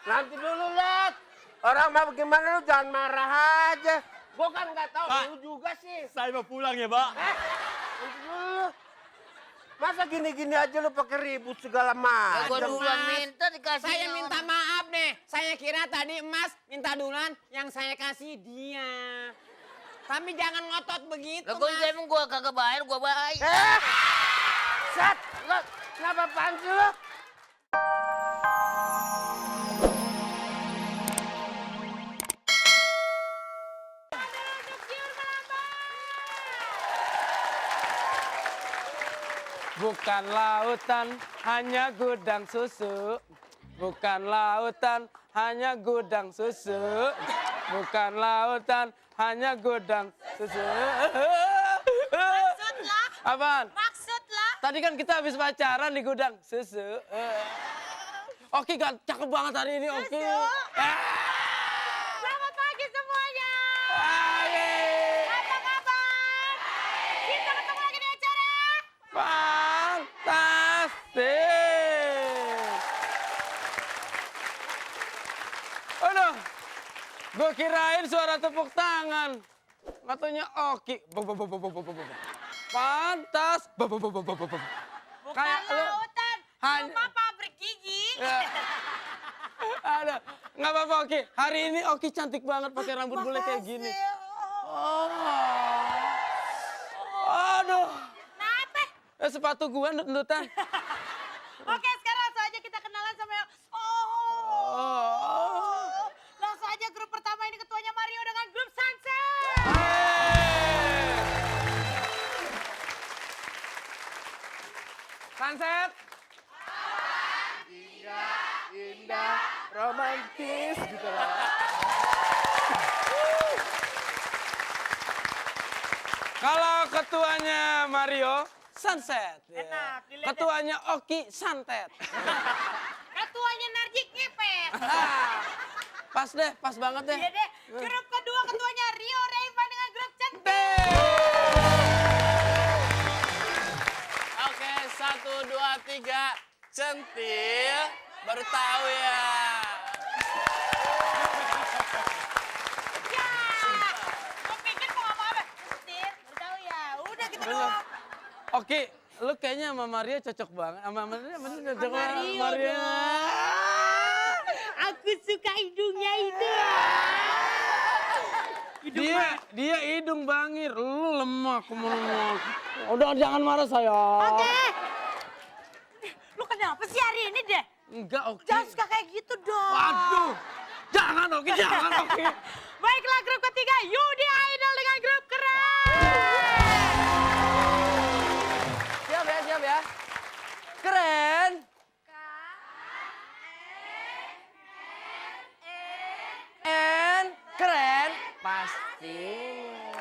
Nanti dulu, Let. Orang mah bagaimana lu jangan marah aja. Gua kan nggak tahu lu juga sih. Saya mau pulang ya, Pak. Nanti dulu. Masa gini-gini aja lu pakai ribut segala macam. Gua duluan minta dikasih. Saya minta maaf nih. Saya kira tadi Emas minta duluan, yang saya kasih dia. Tapi jangan ngotot begitu, Lah gua Mas. emang gua kagak bayar, gua bayar. Sat, lu kenapa apaan sih lu? Bukan lautan, hanya gudang susu. Bukan lautan, hanya gudang susu. Bukan lautan, hanya gudang susu. Maksudlah? Apaan? Maksudlah? Tadi kan kita habis pacaran di gudang susu. Oki kan cakep banget hari ini, Oki. Selamat pagi semuanya. Yeay. Apa kabar? Kita ketemu lagi di acara. Fantastis. Aduh, gue kirain suara tepuk tangan. Katanya Oki. Pantas. Bukan Kayak lu. lautan, Hanya- cuma pabrik gigi. Ya. Aduh, nggak apa-apa Oki. Hari ini Oki cantik banget pakai rambut bule kayak gini. Oh. Aduh. Kenapa? Sepatu gue nut-nutan. Oke, sekarang langsung aja kita kenalan sama yang... Oh. Langsung aja grup pertama ini ketuanya Mario dengan grup Sunset. Hey. Sunset. Indah, romantis gitu lah. Kalau ketuanya Mario, Sunset. Ya. Enak, dilihat Ketuanya Oki, Santet. Ketuanya Narji ngepet. Pas deh, pas banget deh. Iya deh, grup kedua ketuanya Rio Rayvan dengan grup Centil. Oke, 1, 2, 3. Centil. Baru tahu ya. Ya, gue pikir mau apa-apa. Centil, udah tahu ya. Udah kita Belum. doang. Oki, lu kayaknya sama Mario cocok banget. Sama Mario cocok banget. Rio Mario. dong. Aku suka hidungnya itu. Dia hidung bangir, lu lemah kemana-mana. Udah jangan marah sayang. Oke. Lu kenapa sih hari ini deh? Enggak Oki. Jangan suka kayak gitu dong. Waduh, jangan Oki, jangan Oki. Baiklah grup ketiga, Yudi Idol dengan grup keren. Siap ya, siap ya. Keren. And keren pastinya.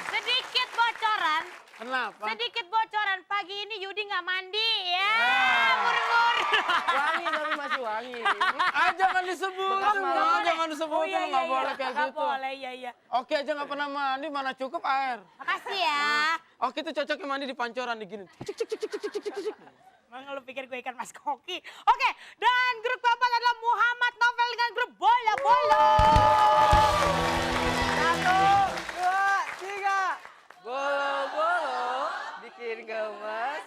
Sedikit bocoran, Kenapa? sedikit bocoran. Pagi ini Yudi nggak mandi ya. Ah. Murmur. Wangi tapi masih wangi. Ah, jangan disebut. Jangan disebut. Oh, iya, Nggak boleh kayak Nggak gitu. boleh, iya. Oki aja nggak pernah mandi, mana cukup air. Makasih ya. Oki tuh cocoknya mandi di pancoran di gini. Emang lu pikir gue ikan mas koki? Oke, dan grup keempat adalah Muhammad Novel dengan grup Bola Bola. 1, 2, 3. Bolo-bolo, bikin gemas.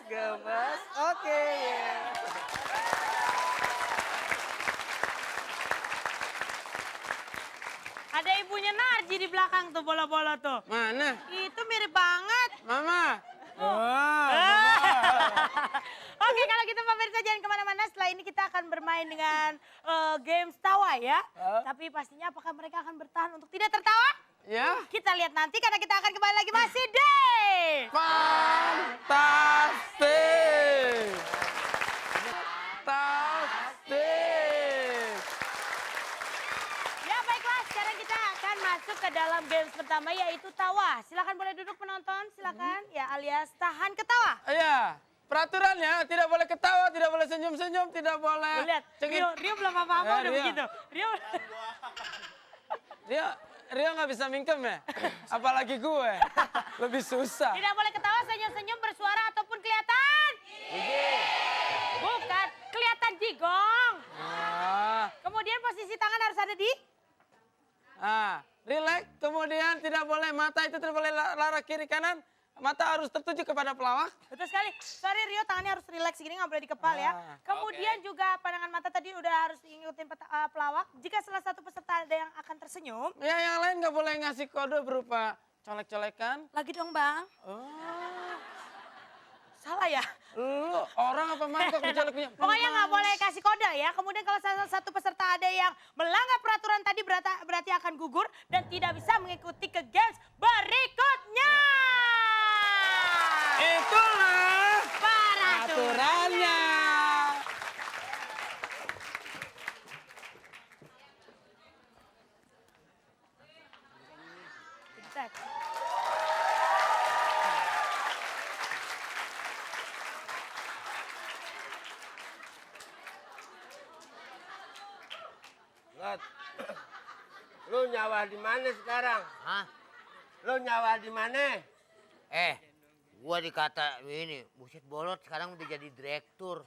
Oke ya. Ada ibunya Narji di belakang tuh bola-bola tuh. Mana? Itu mirip banget. Mama. Wah. Oke, kalau gitu pemirsa jangan kemana-mana. Setelah ini kita akan bermain dengan games tawa ya. Tapi pastinya apakah mereka akan bertahan untuk tidak tertawa? Ya. Kita lihat nanti karena kita akan kembali lagi masih di... Fantastis. Fantastis. Ya baiklah, sekarang kita akan masuk ke dalam games pertama yaitu tawa. Silakan boleh duduk penonton, silakan. Ya alias tahan ketawa. Iya. Peraturannya tidak boleh ketawa, tidak boleh senyum-senyum, tidak boleh. Lu lihat, Rio belum apa-apa udah Rio. begitu. Rio nggak bisa mingkem ya? Apalagi gue. Lebih susah. Tidak boleh ketawa, senyum-senyum, bersuara ataupun kelihatan. Bukan. Tadi gong. Ah, Kemudian posisi tangan harus ada di relax. Kemudian tidak boleh mata itu tidak boleh lara kiri kanan. Mata harus tertuju kepada pelawak. betul sekali. Sorry Rio, tangannya harus rileks gini, nggak boleh dikepal ya. Kemudian juga pandangan mata tadi udah harus ngikutin pelawak. Jika salah satu peserta ada yang akan tersenyum, Ya yang lain nggak boleh ngasih kode berupa colek-colekan. lagi dong bang. Oh, Salah ya? lu orang apa mangkok dicoleknya? Pokoknya nggak boleh kasih kode ya. Kemudian kalau salah satu peserta ada yang melanggar peraturan tadi berarti akan gugur dan tidak bisa mengikuti ke games berikutnya. Itulah Peraturan. aturannya. Lot. Lu nyawa di mana sekarang? Hah? Lu nyawa di mana? Gua dikata ini, buset bolot sekarang udah jadi direktur.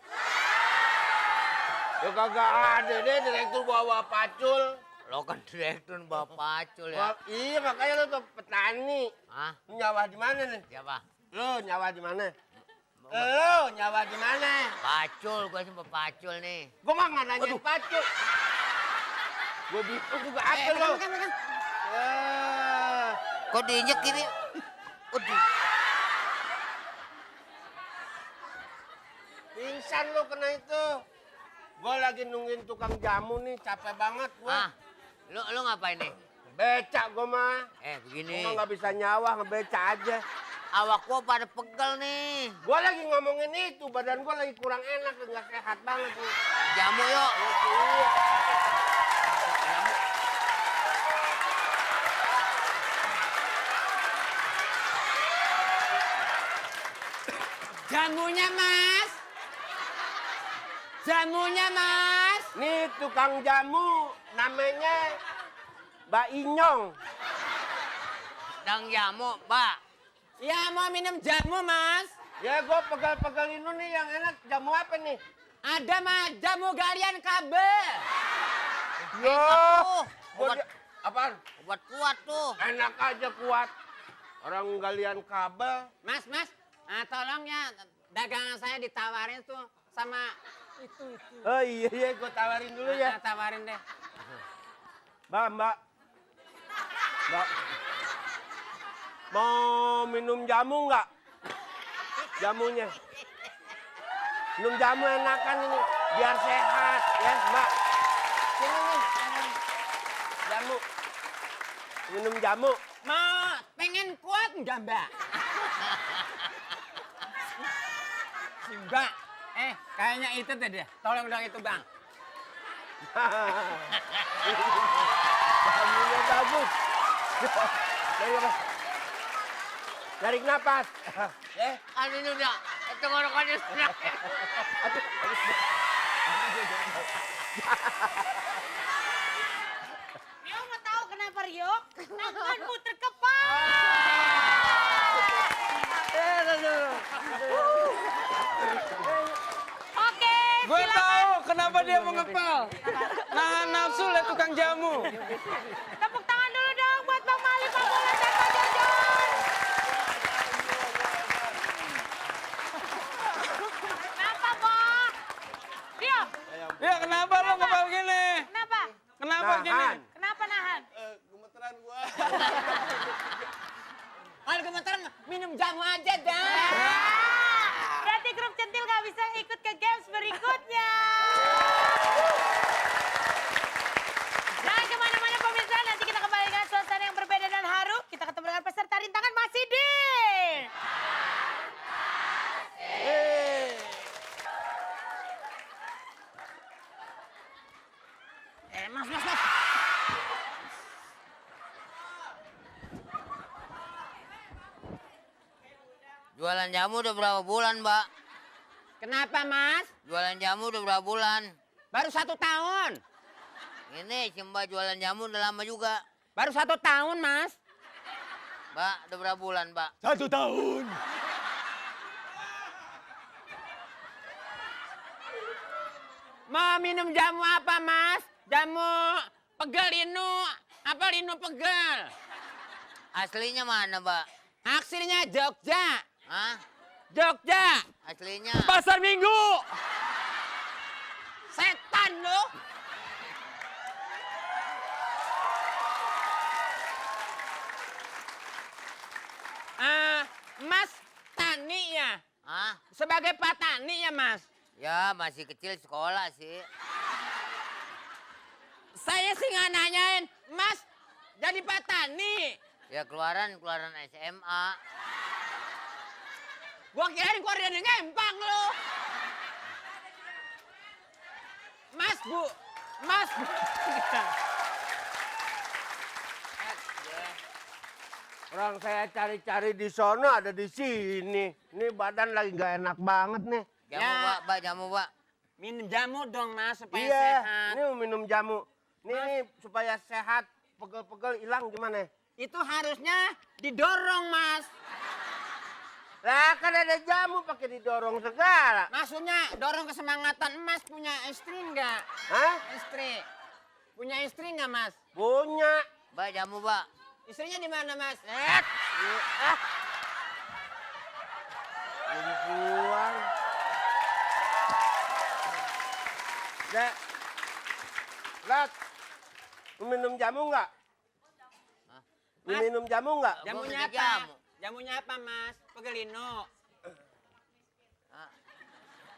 Ya kagak ada deh direktur bawa pacul. Lo kan direktur bawa pacul ya. Wah, iya makanya lu tuh petani. Hah? Lu nyawa di mana nih? Siapa? Lu nyawa di mana? Lu nyawa di mana? Pacul, gua cuma pacul nih. Gua mah nggak nanya pacul. Gua bingung juga apa lu? Kok diinjek gini? Waduh. Pingsan lu kena itu. Gua lagi nungguin tukang jamu nih, capek banget Ah, gua. lu ngapain nih? Becak gua mah. Begini. Gua nggak bisa nyawa, ngebeca aja. Awak gua pada pegel nih. Gua lagi ngomongin itu, badan gua lagi kurang enak, nggak sehat banget nih. Jamu yuk. Jamunya mas. Jamunya mas. Nih tukang jamu, namanya Mbak Inyong. Dang jamu, Mbak. Ya mau minum jamu mas. Ya gua pegal-pegalin lu nih yang enak. Jamu apa nih? Ada mas, jamu galian kabel. Yo, tuh, gua obat. apaan? Obat kuat tuh. Enak aja kuat. Orang galian kabel. Mas, tolong ya dagangan saya ditawarin tuh sama itu. Oh iya, gua tawarin dulu ya. Tawarin deh. Mbak. Mau minum jamu nggak? Jamunya. Minum jamu enakan ini, biar sehat ya, Mbak. Sini nih. Jamu. Minum jamu. Mau pengen kuat nggak mbak? Si mbak, kayaknya itu tadi. Tolong dong itu bang. Jamunya bagus. Narik napas. Ini udah tenggorokannya sudah. Rio mau tahu kenapa Rio? Tanganmu terkepal. Oke, Gue silakan. tahu kenapa dia mengepal. Nahan nafsu lihat tukang jamu. Tepuk tangan dulu dong buat Bang Mali, Pak Bola, dan Pak Jojon. Kenapa, Bang? Rio, Ya kenapa lo ngepal gini? kenapa? Kenapa gini? Nahan. Kenapa nahan? Gemeteran gua. Kalau gemeteran minum jamu aja dah. Berarti grup centil gak bisa ikut ke games berikutnya. Jangan kemana-mana pemirsa, nanti kita kembali dengan suasana yang berbeda dan haru. Kita ketemu dengan peserta rintangan masih di... Mas. Jualan jamu udah berapa bulan, Mbak? Kenapa mas? Jualan jamu udah berapa bulan? Baru 1 tahun. Ini si Mbak jualan jamu udah lama juga. Baru 1 tahun mas. Mbak, udah berapa bulan, Mbak? 1 tahun. Mau minum jamu apa, Mas? Jamu pegel linu, apa linu pegel? Aslinya mana, Mbak? Aslinya Jogja. Hah? Jogja. Aslinya? Pasar Minggu. Setan lu. Mas Tani ya? Hah? Sebagai petani ya, Mas? Ya, masih kecil sekolah sih. Saya sih nggak nanyain, Mas jadi petani. Ya keluaran SMA. Gua kirain keluar dari ngempang lo. Mas, Bu. Mas, Bu. Orang saya cari-cari di sono ada di sini. Ini badan lagi nggak enak banget nih. Jamu, Ya. Pak, jamu, Pak. Minum jamu dong, Mas, supaya Iya, sehat. ini mau minum jamu. Nih supaya sehat, pegel-pegel hilang gimana? Itu harusnya didorong, Mas. Lah kan ada jamu pakai didorong segala. Maksudnya dorong kesemangatan Mas punya istri nggak? Hah? Istri. Punya istri nggak, Mas? Punya. Mbak, jamu, Pak. Istrinya di mana, Mas? Perempuan. Dek. Lat. Mau minum jamu nggak? Mau Mas. minum jamu nggak? Jamunya Gua apa? minum jamu. Jamunya apa, Mas? Pegelino.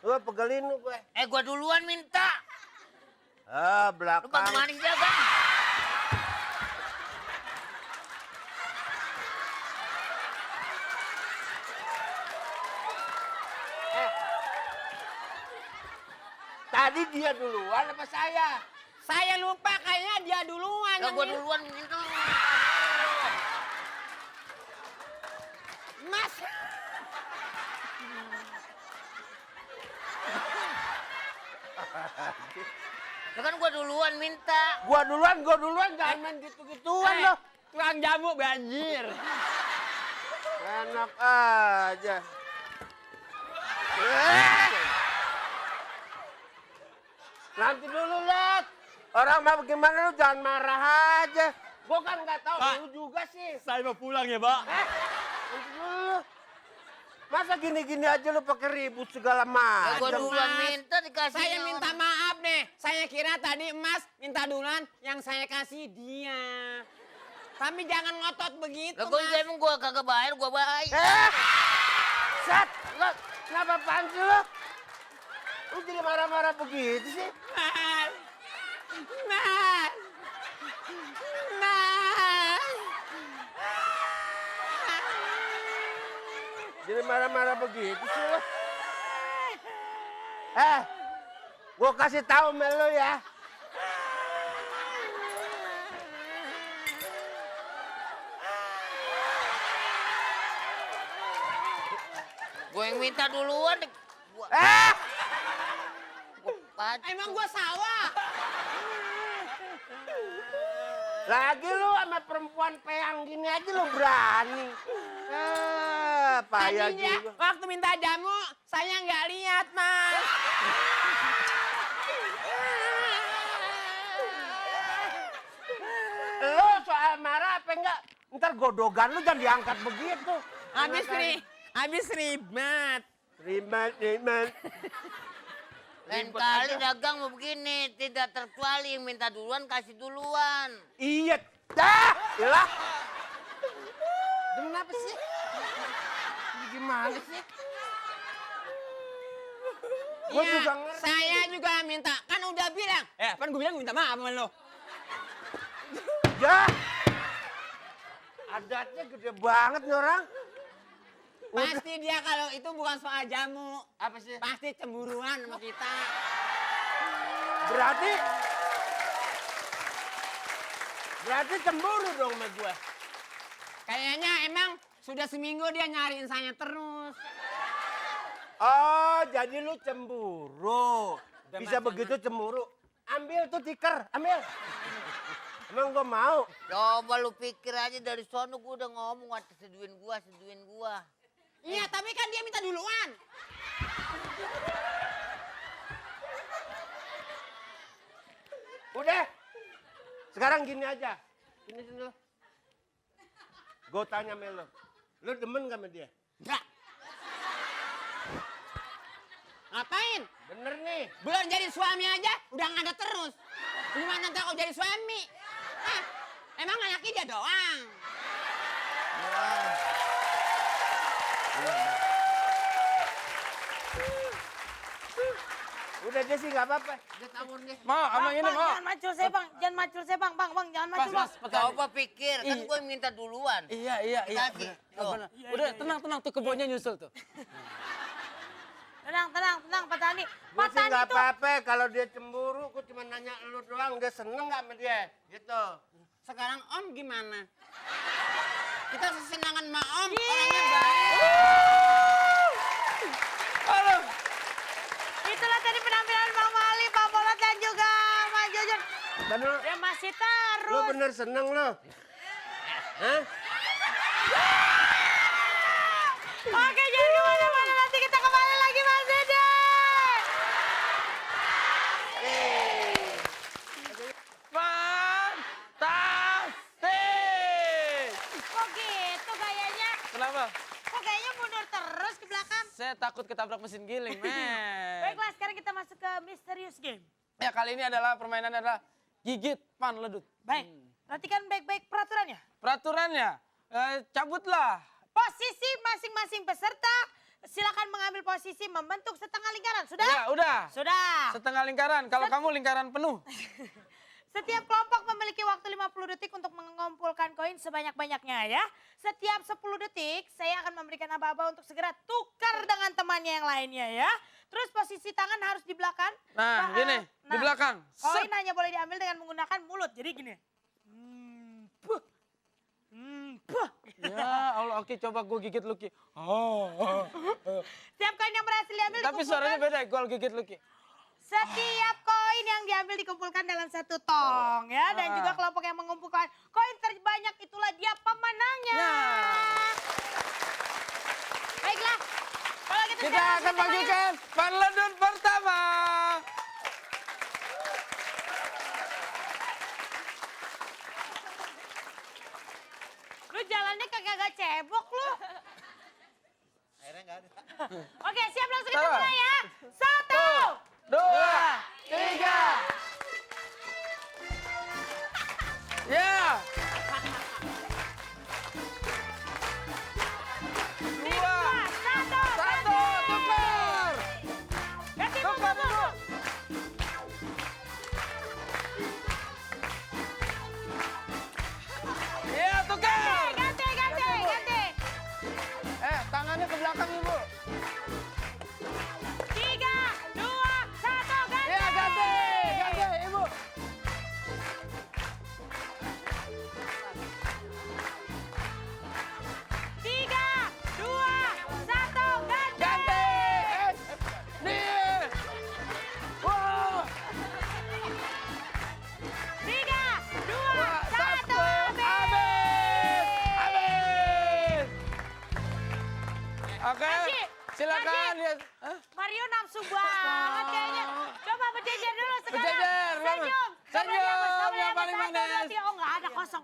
Gue pegelin lu gue. Gua duluan minta. Ah, Lu belakang. bang manis dia, Bang. Tadi dia duluan apa saya? Saya lupa kayaknya dia duluan. Lah yang gua minum. duluan minta. Mas. Ya kan gua duluan minta. Gua duluan, jangan main gitu-gituan loh. Tukang jamu banjir. Enak aja. Nanti dulu, Lat. Orang mau gimana lu jangan marah aja. Gua kan nggak tahu, Pak. lu juga sih. Saya mau pulang ya, Pak. Nanti dulu. Masa gini-gini aja lu pakai ribut segala Ya gua macam. duluan Mas. minta dikasih. Saya minta maaf nih. Saya kira tadi Mas minta duluan, yang saya kasih dia. Tapi jangan ngotot begitu, Lah gua Mas. emang gua kagak bayar, gua baik. Sat, lu kenapa apaan sih lu? Lu jadi marah-marah begitu sih? Mas. Mas. Mas. Jadi marah-marah begitu sih lu. Gua kasih tahu sama lu ya. Gua yang minta duluan. Gua pacu. Emang gua sawah. Lagi lu sama perempuan peyang gini aja lu berani. Payah Tadinya juga. waktu minta jamu, saya nggak lihat, Mas. Lu soal marah apa enggak? Ntar godogan lu jangan diangkat begitu. Habis ribet. Rimat. Lain kali dagang mau begini, tidak terkecuali yang minta duluan kasih duluan. Iya. Dah, ilah. Kenapa sih? Ini gimana sih? Gua Ya, juga ngerti. saya juga minta. Kan udah bilang. Kan gue bilang minta maaf sama lo. Ya. Adatnya gede banget nih orang. Pasti dia kalau itu bukan soal jamu. Apa sih? Pasti cemburuan sama kita. Berarti cemburu dong sama gua. Kayaknya emang sudah seminggu dia nyariin saya terus. Oh, jadi lu cemburu. Bisa macam begitu cemburu. Ambil tuh tikar, ambil. Emang gua mau. Coba lu pikir aja dari sono gua udah ngomong, seduin gua. Iya, tapi kan dia minta duluan. Udah. Sekarang gini aja. Gini sini lo. Gue tanya sama lo. Lo demen gak sama dia? Enggak. Ngapain? Bener nih. Belum jadi suami aja udah ngada terus. Gimana ntar kau jadi suami? Hah? Emang anaknya dia doang? Udah dia sih gak apa-apa. Dia tabur deh. Mau, abang ini mau. Jangan macul saya bang, jangan macul saya bang, bang, jangan macul bang. Kau apa pikir? Kan gue minta duluan. Iya. Kasih. Bener. Udah tenang tuh kebunnya nyusul tuh. Tenang, Pak Tani. Gue Pak sih Tani gak tuh. apa-apa. Kalau dia cemburu, gue cuma nanya lu doang. Dia seneng gak sama dia? Gitu. Sekarang Om gimana? Kita sesenangan sama Om, Iya. orangnya baik. Halo. Itulah tadi penampilan Bang Mali, Pak Bolot dan juga Mas Jujun. Dan lu, Dia masih lu terus. bener seneng lo? Hah? Oke, jangan kemana-mana. Nanti kita kembali lagi Mas Dede. Fantastis. Kok gitu gayanya? Kenapa? Kok kayaknya mundur terus ke belakang? Saya takut ketabrak mesin giling, men. Baiklah, sekarang kita masuk ke Mysterious Game. Ya, kali ini permainan adalah gigit pan ledut. Baik, perhatikan baik-baik peraturannya. Peraturannya, cabutlah. Posisi masing-masing peserta, silakan mengambil posisi membentuk setengah lingkaran. Sudah? Ya, udah. Sudah. Setengah lingkaran, kalau kamu lingkaran penuh. Setiap kelompok memiliki waktu 50 detik untuk mengumpulkan koin sebanyak-banyaknya ya. Setiap 10 detik saya akan memberikan aba-aba untuk segera tukar dengan temannya yang lainnya ya. Terus posisi tangan harus di belakang. Nah, gini, di belakang. Koin Set. hanya boleh diambil dengan menggunakan mulut. Jadi gini. Puh. Ya Allah, oke, coba gue gigit Lucky. Setiap koin yang berhasil diambil Tapi suaranya beda, gue gigit Lucky. Setiap koin yang diambil dikumpulkan dalam satu tong ya. Dan juga kelompok yang mengumpulkan koin terbanyak itulah dia pemenangnya. Ya. Baiklah. Kalau gitu Kita sekarang akan bagikan pan ledut pertama. Lu jalannya kagak cebok lu. Akhirnya nggak ada. Oke, siap langsung kita Salah. mulai ya. 1, 2, 3. Ya. 2, 1. Satu, tukar. Ganti Tukar dulu. Ya, tukar. Ganti. Tangannya ke belakang, Ibu. 3, 2, 1, ganti. Ya, ganti, Ibu. 3, 2, 1, ganti. Ganti. Nih. Wow. 3, 2, 1, habis. Oke, Haji, silakan Haji. lihat. Hah? Mario nafsu banget kayaknya. Coba berjejer dulu sekarang. Berjejer, Senyum. senyum, yang paling Satu, dua, manis. tiga. Oh nggak ada, kosong.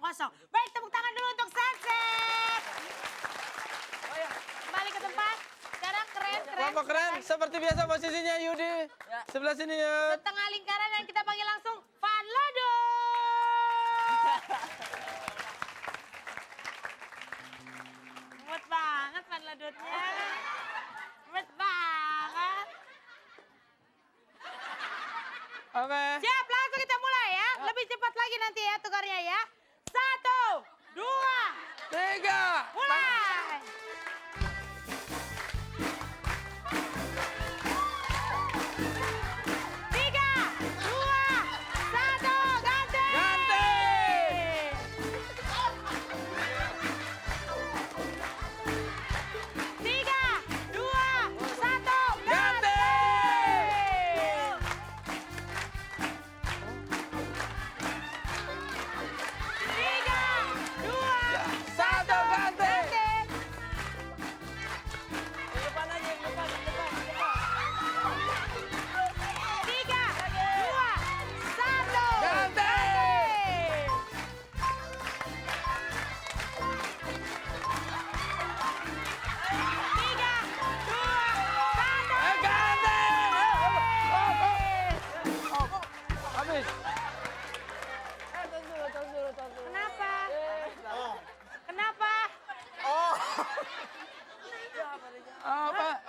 Baik, tepuk tangan dulu untuk Sunset. Kembali ke tempat. Sekarang keren. Kelompok keren, seperti biasa posisinya Yudi. Sebelah sini yuk. Setengah lingkaran dan kita panggil langsung Van Lodo. Mumet banget Van Lodotnya. Mumet banget. Oke. Siap, langsung kita mulai ya. Lebih cepat lagi nanti ya tukarnya ya. 1, 2, 3. mulai. Tiga, 2, 1, ganti. Ganti. 3, 2, 1, Ganti.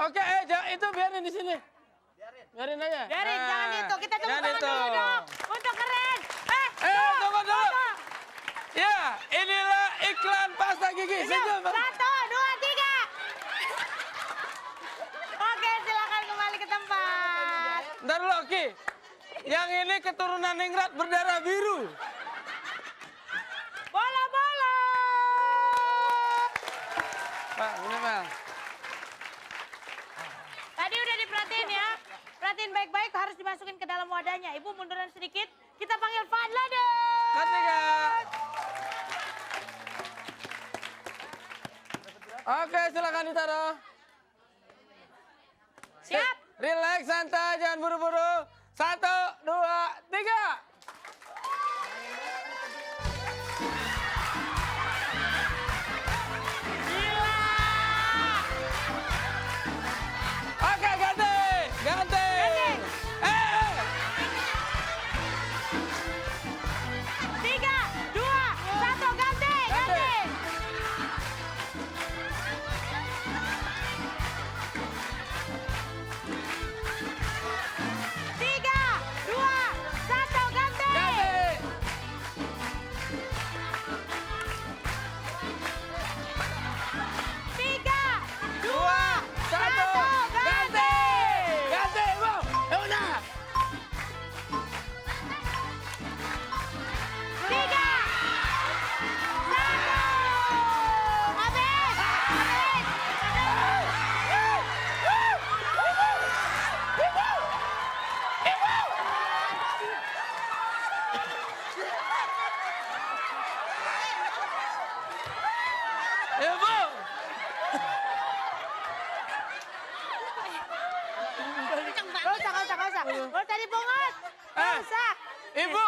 Oke, itu biarin di sini. Biarin aja. Biarin, jangan itu. Kita tepuk jangan tangan itu. dulu dong. Untuk keren. Tunggu dulu. Ya, inilah iklan pasta gigi. Senyum. 1, 2, 3. Oke, silakan kembali ke tempat. Ntar dulu, Oki. Yang ini keturunan ningrat berdarah biru. Bola-bola. Pak, ini Pak. Tadi udah diperhatiin ya. Perhatiin baik-baik, harus dimasukin ke dalam wadahnya. Ibu munduran sedikit. Kita panggil Fadla dong. Ketiga. Oke, silakan ditaruh. Siap. Relax, santai, jangan buru-buru. 1, 2, 3. Oke, ganti. 3, 2, 1, ganti. Tiga, 2, 1, ganti. Tiga, 2, 1, ganti. Ganti, Ibu. Ya udah. 3, 1, habis. Ibu. Gak usah. Gak usah dipungut. Gak usah. Ibu,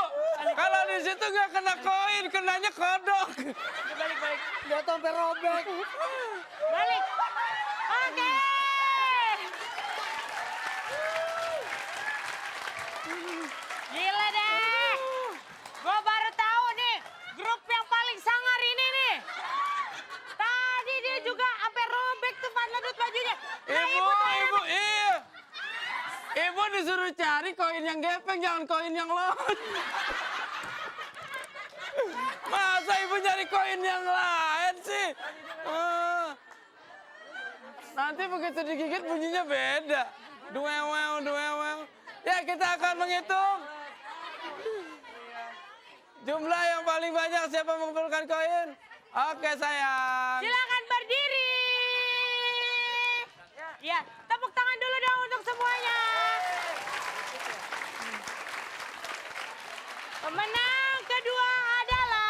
kalau di situ nggak kena koin, kenanya kodok. Balik. Oke. Gila deh. Gue baru tahu nih, grup yang paling sangar ini nih. Tadi dia juga sampai robek tuh Fadladut bajunya. Nah, Ibu, tuh iya. Ibu disuruh cari koin yang gepeng, jangan koin yang lot. Masa ibu nyari koin yang lain sih? Nanti begitu digigit bunyinya beda. Duewew. Ya, kita akan menghitung jumlah yang paling banyak siapa mengumpulkan koin. Oke, sayang. silakan berdiri. Ya, tepuk tangan dulu dong untuk semuanya. Pemenang kedua adalah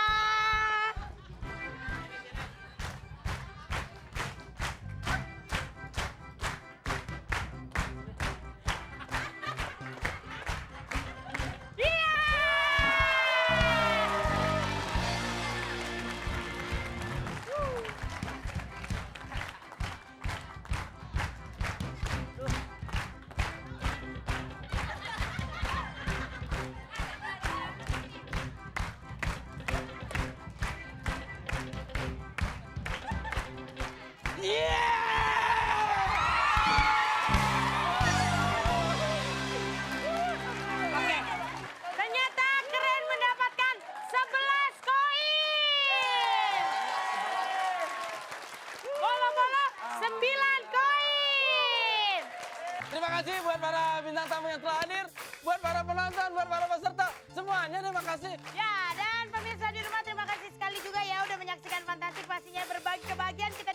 Oke. Ternyata keren mendapatkan 11 koin. Bola-bola 9 koin. Terima kasih buat para bintang tamu yang telah hadir, buat para penonton, buat para peserta, semuanya terima kasih. Ya, dan pemirsa di rumah terima kasih sekali juga ya udah menyaksikan Fantastik pastinya berbagi kebahagiaan kita